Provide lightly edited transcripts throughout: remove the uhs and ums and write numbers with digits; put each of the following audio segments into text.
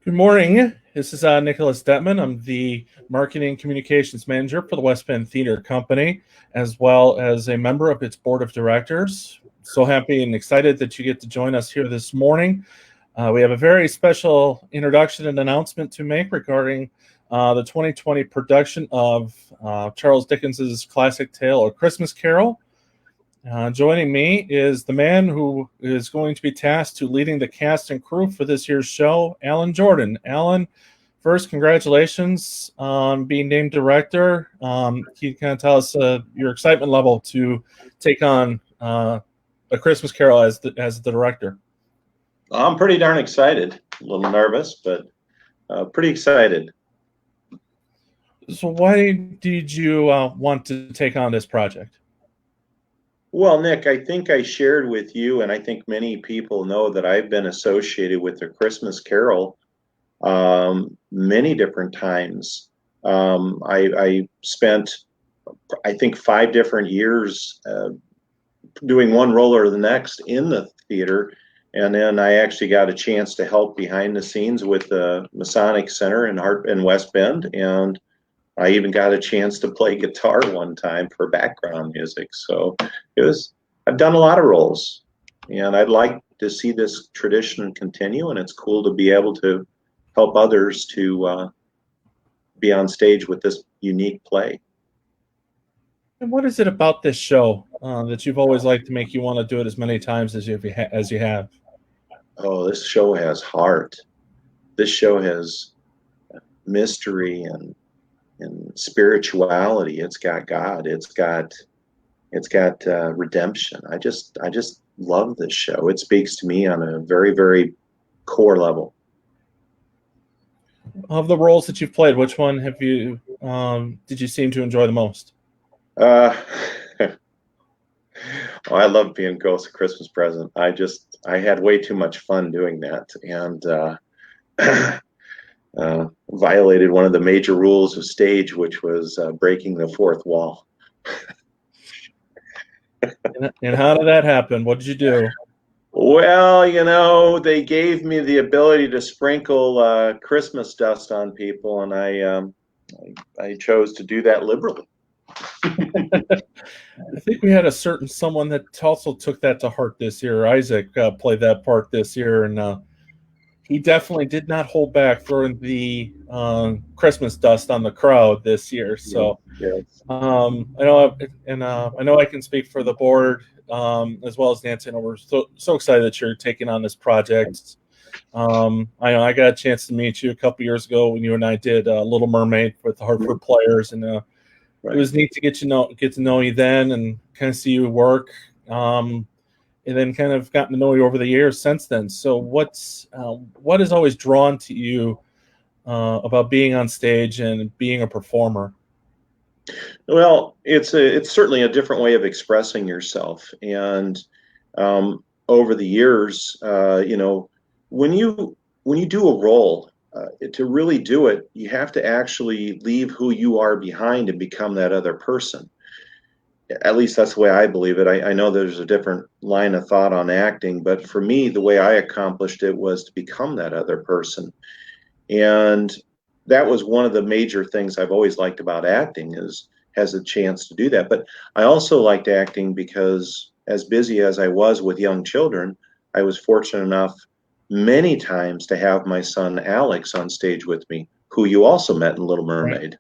Good morning. This is Nicholas Detman. I'm the Marketing Communications Manager for the West Bend Theater Company, as well as a member of its Board of Directors. So happy and excited that you get to join us here this morning. We have a very special introduction and announcement to make regarding the 2020 production of Charles Dickens's classic tale, A Christmas Carol. Joining me is the man who is going to be tasked to leading the cast and crew for this year's show, Alan Jordan. Alan, first, congratulations on being named director. Can you kind of tell us your excitement level to take on A Christmas Carol as the director? I'm pretty darn excited. A little nervous, but pretty excited. So why did you want to take on this project? Well, Nick, I think I shared with you, and I think many people know that I've been associated with A Christmas Carol many different times. I spent, I think, 5 different years doing one role or the next in the theater. And then I actually got a chance to help behind the scenes with the Masonic Center in West Bend. And I even got a chance to play guitar one time for background music. So I've done a lot of roles, and I'd like to see this tradition continue. And it's cool to be able to help others to be on stage with this unique play. And what is it about this show that you've always liked to make you want to do it as many times as you have? Oh, this show has heart. This show has mystery and spirituality. It's got God. It's got redemption. I just love this show. It speaks to me on a very, very core level. Of the roles that you've played, which one have you did you seem to enjoy the most? I love being Ghost of Christmas Present. I had way too much fun doing that, and violated one of the major rules of stage, which was breaking the fourth wall. And how did that happen? What did you do? Well, they gave me the ability to sprinkle Christmas dust on people, and I chose to do that liberally. I think we had a certain someone that also took that to heart this year. Isaac played that part this year, and he definitely did not hold back throwing the Christmas dust on the crowd this year. So yes. I know I can speak for the board as well as Nancy. And we're so excited that you're taking on this project. I know I got a chance to meet you a couple years ago when you and I did Little Mermaid with the Hartford Players, and It was neat to get to know you then and kind of see you work, and then kind of gotten to know you over the years since then. So what has always drawn to you about being on stage and being a performer? Well, it's certainly a different way of expressing yourself, and over the years, when you do a role. To really do it, you have to actually leave who you are behind and become that other person. At least that's the way I believe it. I know there's a different line of thought on acting, but for me, the way I accomplished it was to become that other person. And that was one of the major things I've always liked about acting has a chance to do that. But I also liked acting because as busy as I was with young children, I was fortunate enough many times to have my son Alex on stage with me, who you also met in Little Mermaid.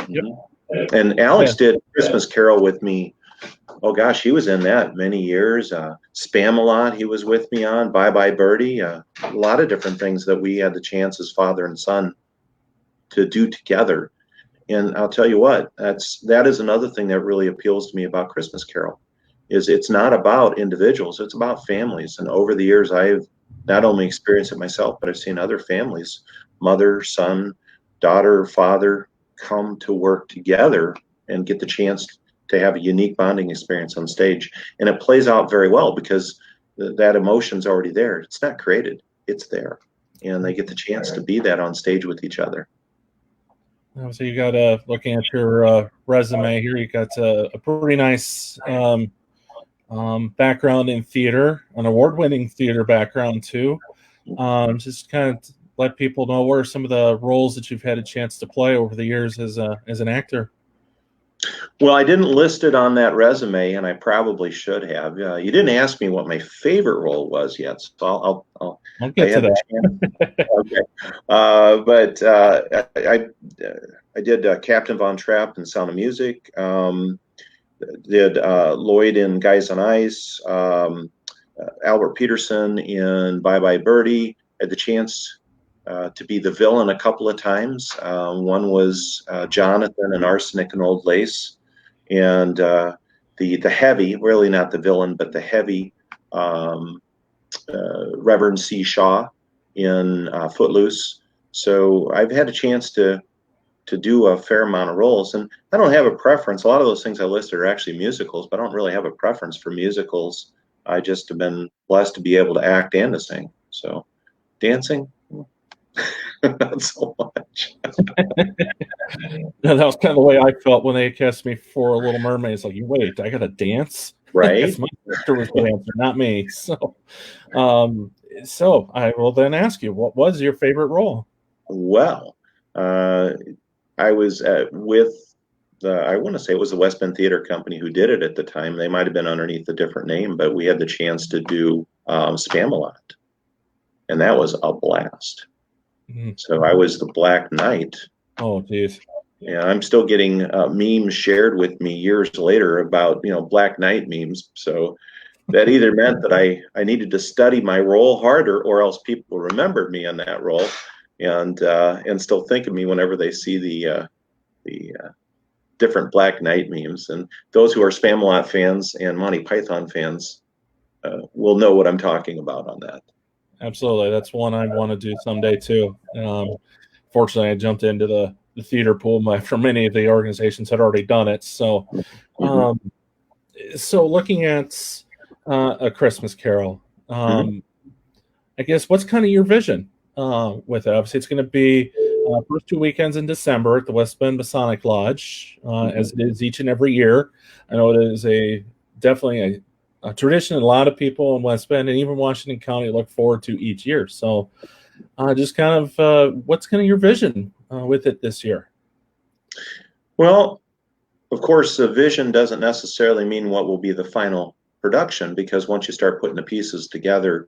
Yep. And Alex did Christmas Carol with me. Oh gosh, he was in that many years. Spam-A-Lot, he was with me on. Bye Bye Birdie, a lot of different things that we had the chance as father and son to do together. And I'll tell you what, that is another thing that really appeals to me about Christmas Carol, is it's not about individuals, it's about families. And over the years, I've not only experienced it myself, but I've seen other families, mother, son, daughter, father, come to work together and get the chance to have a unique bonding experience on stage. And it plays out very well because that emotion's already there. It's not created, it's there. And they get the chance to be that on stage with each other. So you got looking at your resume here, you got a pretty nice background in theater, an award-winning theater background too. Just kind of let people know what are some of the roles that you've had a chance to play over the years as an actor? Well, I didn't list it on that resume, and I probably should have. You didn't ask me what my favorite role was yet, so I'll I get to had the chance. that. Okay, I did Captain Von Trapp in Sound of Music. Did Lloyd in Guys on Ice. Albert Peterson in Bye Bye Birdie. Had the chance to be the villain a couple of times. One was Jonathan in Arsenic and Old Lace, and the heavy, really not the villain, but the heavy Reverend C. Shaw in Footloose. So I've had a chance to do a fair amount of roles, and I don't have a preference. A lot of those things I listed are actually musicals, but I don't really have a preference for musicals. I just have been blessed to be able to act and to sing. So dancing, not so much. That was kind of the way I felt when they cast me for Little Mermaid. It's like, you wait, I got to dance, Right? my sister was the dancer, not me. So I will then ask you, what was your favorite role? Well, I was with I want to say it was the West Bend Theater Company who did it at the time. They might have been underneath a different name, but we had the chance to do Spamalot, and that was a blast. Mm-hmm. So I was the Black Knight. Oh, geez. Yeah, I'm still getting memes shared with me years later about Black Knight memes. So that either meant that I needed to study my role harder, or else people remembered me in that role, and still think of me whenever they see the different Black Knight memes. And those who are Spamalot fans and Monty Python fans will know what I'm talking about on that. Absolutely. That's one I want to do someday too. Fortunately, I jumped into the theater pool after many of the organizations had already done it. So, so looking at A Christmas Carol, I guess what's kind of your vision with it? Obviously, it's going to be first 2 weekends in December at the West Bend Masonic Lodge, as it is each and every year. I know it is definitely a tradition. A lot of people in West Bend and even Washington County look forward to each year. So just kind of what's kind of your vision with it this year? Well, of course, the vision doesn't necessarily mean what will be the final production, because once you start putting the pieces together,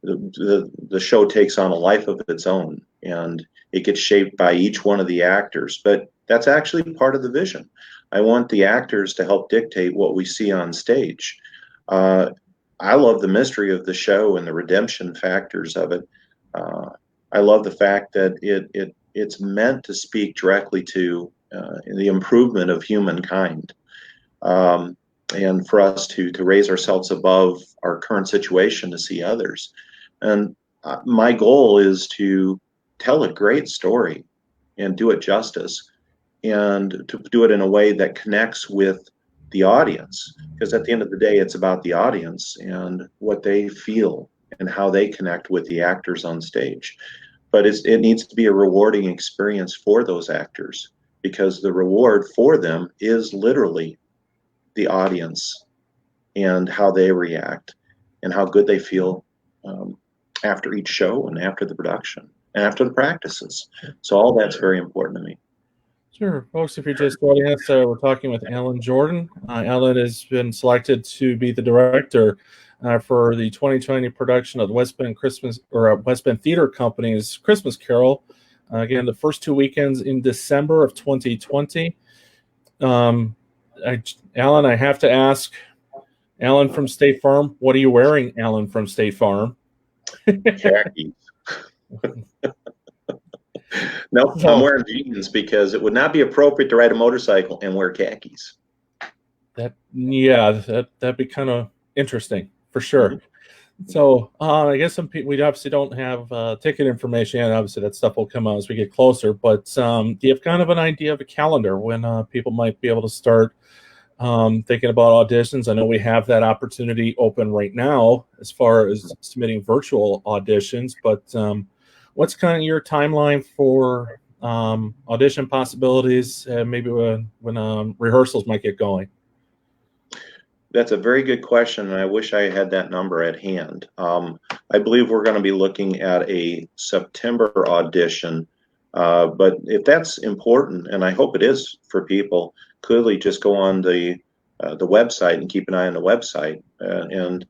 the show takes on a life of its own, and it gets shaped by each one of the actors. But that's actually part of the vision. I want the actors to help dictate what we see on stage. I love the mystery of the show and the redemption factors of it. I love the fact that it's meant to speak directly to the improvement of humankind, and for us to raise ourselves above our current situation to see others. And my goal is to tell a great story and do it justice, and to do it in a way that connects with the audience, because at the end of the day, it's about the audience and what they feel and how they connect with the actors on stage. But it needs to be a rewarding experience for those actors, because the reward for them is literally the audience and how they react and how good they feel after each show and after the production and after the practices. So all that's very important to me. Sure. Folks, if you're just joining us, we're talking with Alan Jordan. Alan has been selected to be the director for the 2020 production of the West Bend West Bend Theater Company's Christmas Carol. Again, the first 2 weekends in December of 2020. Alan, I have to ask, Alan from State Farm, what are you wearing, Alan from State Farm? Khakis. No, I'm wearing jeans because it would not be appropriate to ride a motorcycle and wear khakis. That'd be kind of interesting for sure. Mm-hmm. So I guess some people, we obviously don't have ticket information, and obviously that stuff will come out as we get closer. But do you have kind of an idea of a calendar when people might be able to start thinking about auditions? I know we have that opportunity open right now as far as submitting virtual auditions, but what's kind of your timeline for audition possibilities, maybe when rehearsals might get going? That's a very good question, and I wish I had that number at hand. I believe we're going to be looking at a September audition, but if that's important, and I hope it is for people, clearly just go on the website and keep an eye on the website, and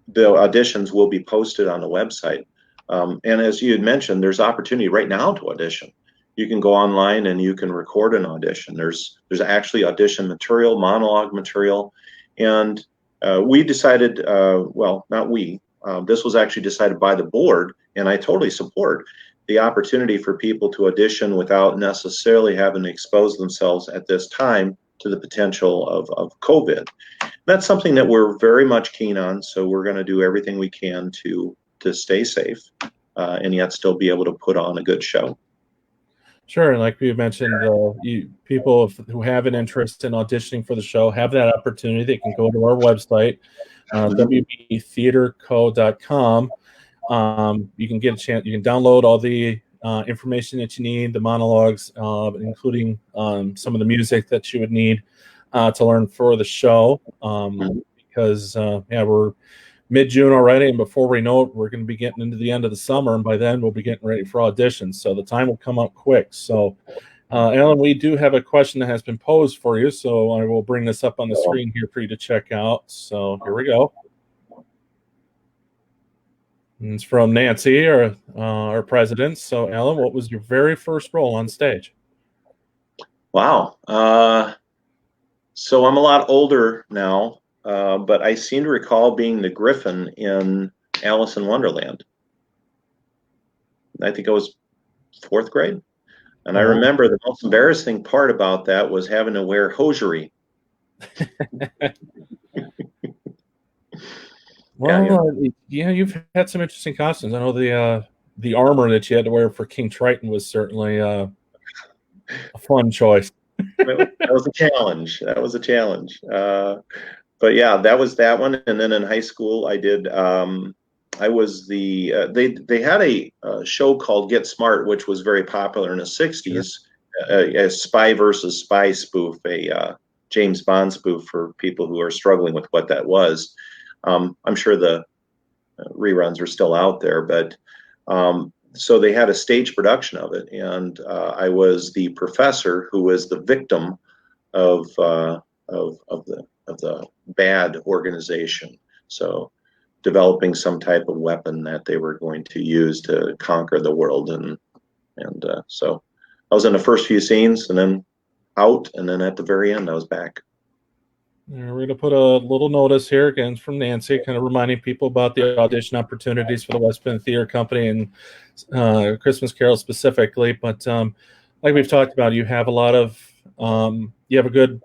the auditions will be posted on the website. And as you had mentioned, there's opportunity right now to audition. You can go online and you can record an audition. There's actually audition material, monologue material, and we decided, well, not we, this was actually decided by the board, and I totally support the opportunity for people to audition without necessarily having to expose themselves at this time to the potential of COVID. That's something that we're very much keen on, so we're going to do everything we can to stay safe and yet still be able to put on a good show. Sure, and like we mentioned, people who have an interest in auditioning for the show have that opportunity. They can go to our website, wbtheaterco.com. You can get a chance. You can download all the information that you need, the monologues, including some of the music that you would need to learn for the show. Because we're mid-June already, and before we know it, we're going to be getting into the end of the summer, and by then we'll be getting ready for auditions. So the time will come up quick. So, Alan, we do have a question that has been posed for you, so I will bring this up on the screen here for you to check out. So here we go. And it's from Nancy, our president. So, Alan, what was your very first role on stage? Wow. So I'm a lot older now. But I seem to recall being the Griffin in Alice in Wonderland. I think I was 4th grade. And I remember the most embarrassing part about that was having to wear hosiery. Well, yeah, you've had some interesting costumes. I know the armor that you had to wear for King Triton was certainly a fun choice. That was a challenge. That was a challenge. But yeah, that was that one. And then in high school, I did. I was the. They had a show called Get Smart, which was very popular in the '60s. A spy versus spy spoof, a James Bond spoof for people who are struggling with what that was. I'm sure the reruns are still out there, but so they had a stage production of it, and I was the professor who was the victim of the bad organization. So developing some type of weapon that they were going to use to conquer the world. And so I was in the first few scenes and then out, and then at the very end I was back. We're going to put a little notice here again from Nancy, kind of reminding people about the audition opportunities for the West Bend Theater Company and Christmas Carol specifically. But like we've talked about, you have a lot of you have a good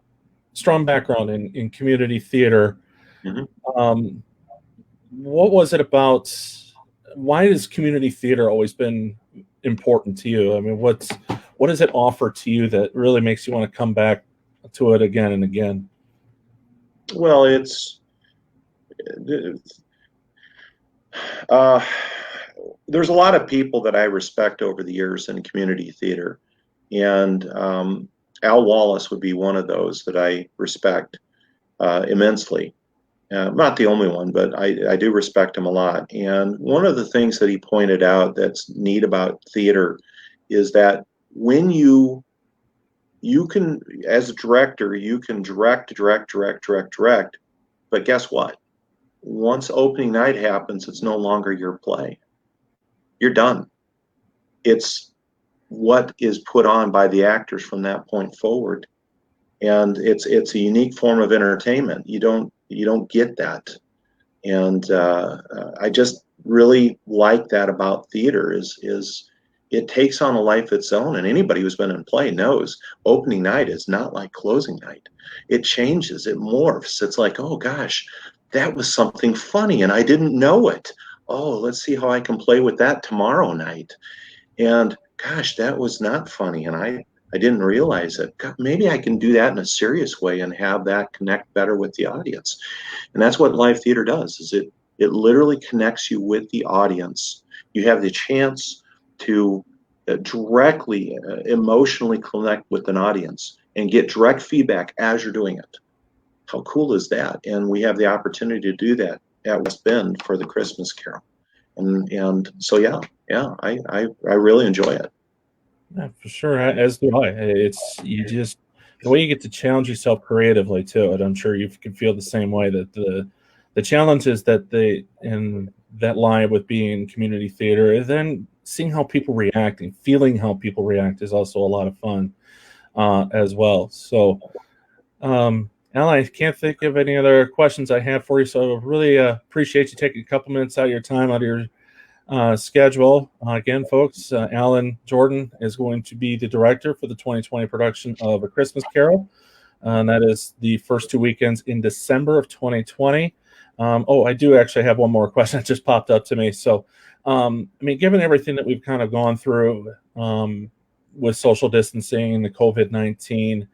strong background in community theater. Mm-hmm. What was it about? Why has community theater always been important to you? I mean, what does it offer to you that really makes you want to come back to it again and again? Well, there's a lot of people that I respect over the years in community theater, and Al Wallace would be one of those that I respect immensely. Not the only one, but I do respect him a lot. And one of the things that he pointed out that's neat about theater is that when you can, as a director, you can direct, but guess what? Once opening night happens, it's no longer your play. You're done. It's what is put on by the actors from that point forward. And it's a unique form of entertainment. You don't get that. And I just really like that about theater is it takes on a life of its own. And anybody who's been in play knows opening night is not like closing night. It changes, it morphs. It's like, oh gosh, that was something funny and I didn't know it. Oh, let's see how I can play with that tomorrow night. And gosh, that was not funny. And I didn't realize it. God, maybe I can do that in a serious way and have that connect better with the audience. And that's what live theater does, is it literally connects you with the audience. You have the chance to directly emotionally connect with an audience and get direct feedback as you're doing it. how cool is that? And we have the opportunity to do that at West Bend for the Christmas Carol. And so I really enjoy it. Yeah, for sure. As do I. It's you just the way you get to challenge yourself creatively too. And I'm sure you can feel the same way that the challenges that they in that lie with being community theater, and then seeing how people react and feeling how people react is also a lot of fun as well. So, Alan, I can't think of any other questions I have for you. So, I really appreciate you taking a couple minutes out of your time, out of your schedule. Again, folks, Alan Jordan is going to be the director for the 2020 production of A Christmas Carol. And that is the first 2 weekends in December of 2020. I do actually have one more question that just popped up to me. So, I mean, given everything that we've kind of gone through with social distancing, the COVID-19,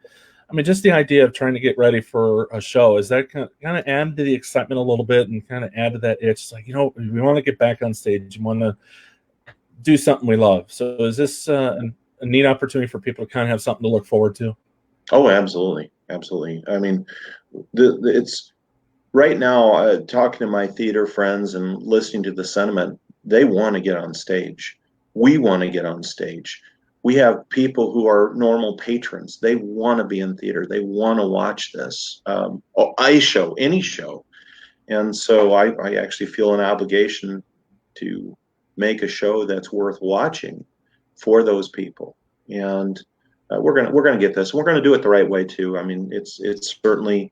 I mean, just the idea of trying to get ready for a show, is that kind of add to the excitement a little bit and kind of add to that itch? It's like, we want to get back on stage and want to do something we love. So is this a neat opportunity for people to kind of have something to look forward to? Oh, absolutely. Absolutely. I mean, it's right now, talking to my theater friends and listening to the sentiment, they want to get on stage. We want to get on stage. We have people who are normal patrons. They want to be in theater. They want to watch this, any show. And so I actually feel an obligation to make a show that's worth watching for those people. And we're gonna get this. We're gonna do it the right way too. I mean, it's certainly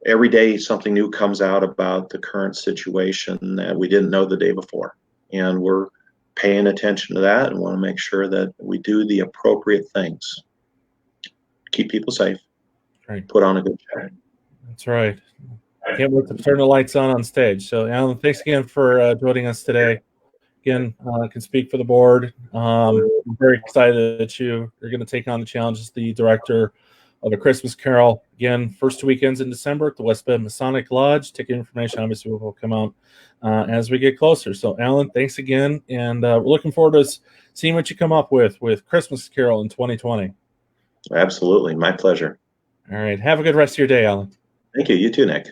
every day something new comes out about the current situation that we didn't know the day before, and we're paying attention to that and want to make sure that we do the appropriate things. Keep people safe. Right. Put on a good show. That's right. Can't wait to turn the lights on stage. So, Alan, thanks again for joining us today. Again, I can speak for the board. I'm very excited that you're going to take on the challenge as the director of A Christmas Carol. Again, first 2 weekends in December at the West Bend Masonic Lodge. Ticket information obviously will come out as we get closer. So, Alan, thanks again, and we're looking forward to seeing what you come up with Christmas Carol in 2020. Absolutely. My pleasure. All right. Have a good rest of your day, Alan. Thank you. You too, Nick.